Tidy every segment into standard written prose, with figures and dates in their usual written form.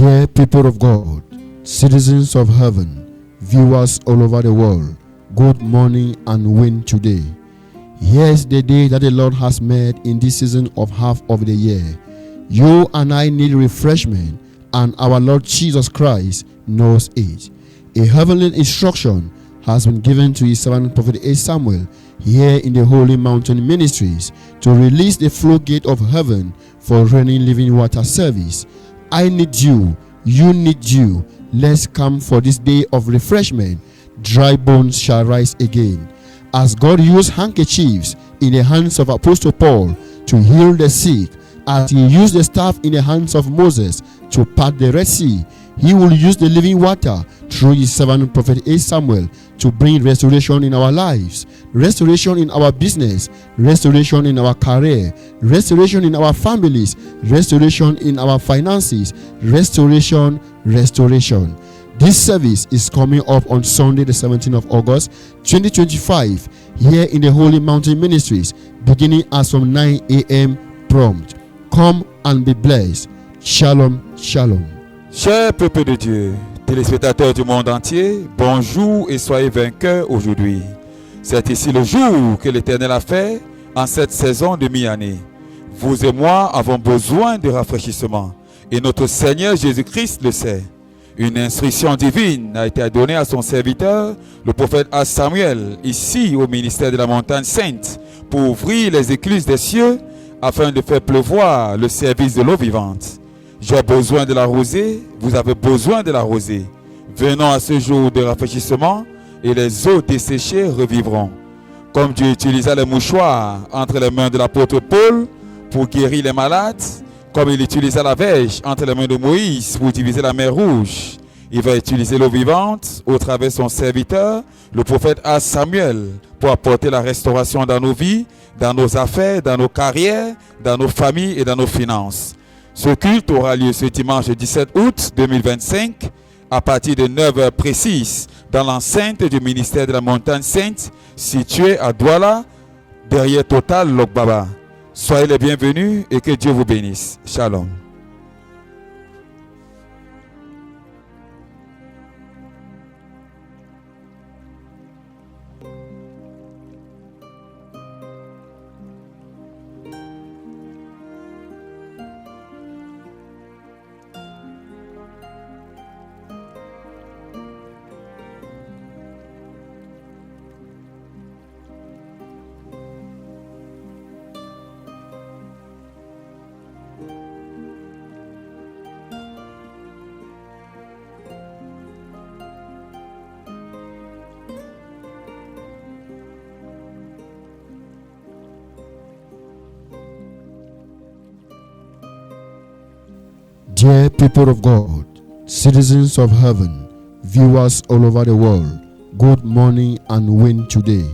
Dear people of God, citizens of heaven, viewers all over the world, good morning and win today. Here's the day that the Lord has made in this season of half of the year. You and I need refreshment, and our Lord Jesus Christ knows it. A heavenly instruction has been given to his servant Prophet A. Samuel here in the Holy Mountain Ministries to release the floodgate of heaven for raining living water service. I need you, you need you. Let's come for this day of refreshment. Dry bones shall rise again. As God used handkerchiefs in the hands of Apostle Paul to heal the sick, as he used the staff in the hands of Moses to part the Red Sea, he will use the living water through his servant Prophet A. Samuel to bring restoration in our lives, restoration in our business, restoration in our career, restoration in our families, restoration in our finances, restoration. This service is coming up on Sunday the 17th of August 2025 here in the Holy Mountain Ministries, beginning as from 9 a.m. prompt. Come and be blessed. Shalom, shalom. Cher peuple de Dieu, téléspectateurs du monde entier, bonjour et soyez vainqueurs aujourd'hui. C'est ici le jour que l'Éternel a fait en cette saison de mi-année. Vous et moi avons besoin de rafraîchissement et notre Seigneur Jésus-Christ le sait. Une instruction divine a été donnée à son serviteur, le prophète Samuel, ici au ministère de la Montagne Sainte, pour ouvrir les écluses des cieux afin de faire pleuvoir le service de l'eau vivante. J'ai besoin de la rosée, vous avez besoin de la rosée. Venons à ce jour de rafraîchissement et les eaux desséchées revivront. Comme Dieu utilisa les mouchoirs entre les mains de l'apôtre Paul pour guérir les malades, comme il utilisa la verge entre les mains de Moïse pour diviser la mer Rouge, il va utiliser l'eau vivante au travers de son serviteur, le prophète Samuel, pour apporter la restauration dans nos vies, dans nos affaires, dans nos carrières, dans nos familles et dans nos finances. Ce culte aura lieu ce dimanche 17 août 2025 à partir de 9h précises dans l'enceinte du ministère de la Montagne Sainte située à Douala, derrière Total Lokbaba. Soyez les bienvenus et que Dieu vous bénisse. Shalom. Dear people of God, citizens of heaven, viewers all over the world, good morning and win today.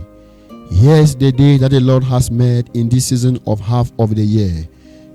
Here's the day that the Lord has made in this season of half of the year.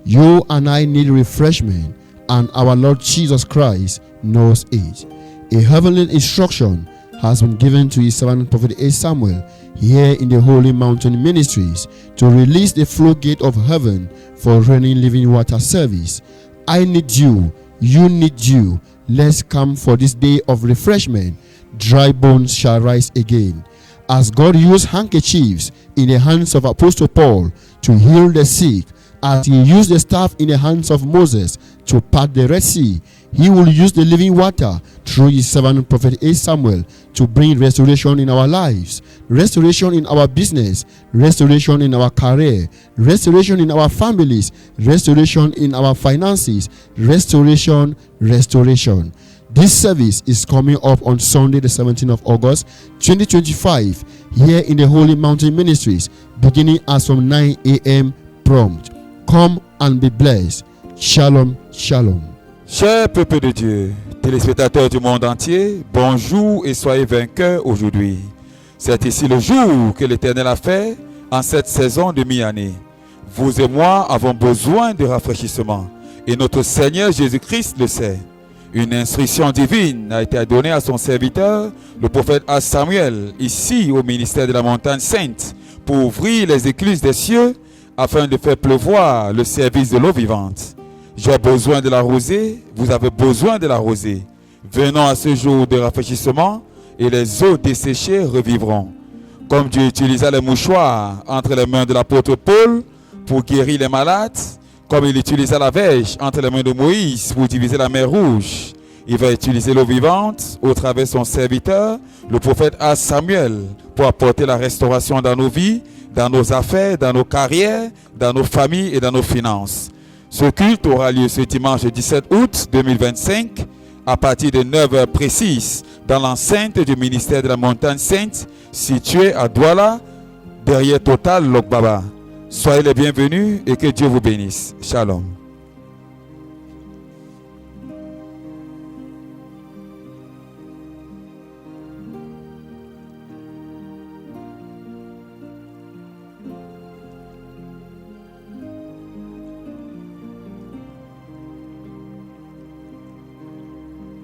You and I need refreshment, and our Lord Jesus Christ knows it. A heavenly instruction has been given to his servant Prophet A. Samuel here in the Holy Mountain Ministries to release the floodgate of heaven for raining living water service. I need you, you need you. Let's come for this day of refreshment. Dry bones shall rise again. As God used handkerchiefs in the hands of Apostle Paul to heal the sick, as he used the staff in the hands of Moses to part the Red Sea, he will use the living water through his servant Prophet A. Samuel to bring restoration in our lives, restoration in our business, restoration in our career, restoration in our families, restoration in our finances, restoration. This service is coming up on Sunday the 17th of August 2025 here in the Holy Mountain Ministries, beginning as from 9 a.m. prompt. Come and be blessed. Shalom, shalom. Cher peuple de Dieu, téléspectateurs du monde entier, bonjour et soyez vainqueurs aujourd'hui. C'est ici le jour que l'Éternel a fait en cette saison de mi-année. Vous et moi avons besoin de rafraîchissement et notre Seigneur Jésus-Christ le sait. Une instruction divine a été donnée à son serviteur, le prophète Samuel, ici au ministère de la Montagne Sainte, pour ouvrir les écluses des cieux afin de faire pleuvoir le service de l'eau vivante. J'ai besoin de la rosée, vous avez besoin de la rosée. Venons à ce jour de rafraîchissement et les eaux desséchées revivront. Comme Dieu utilisa les mouchoirs entre les mains de l'apôtre Paul pour guérir les malades, comme il utilisa la verge entre les mains de Moïse pour diviser la mer Rouge, il va utiliser l'eau vivante au travers de son serviteur, le prophète Samuel, pour apporter la restauration dans nos vies, dans nos affaires, dans nos carrières, dans nos familles et dans nos finances. Ce culte aura lieu ce dimanche 17 août 2025 à partir de 9h précises dans l'enceinte du ministère de la Montagne Sainte située à Douala, derrière Total Lokbaba. Soyez les bienvenus et que Dieu vous bénisse. Shalom.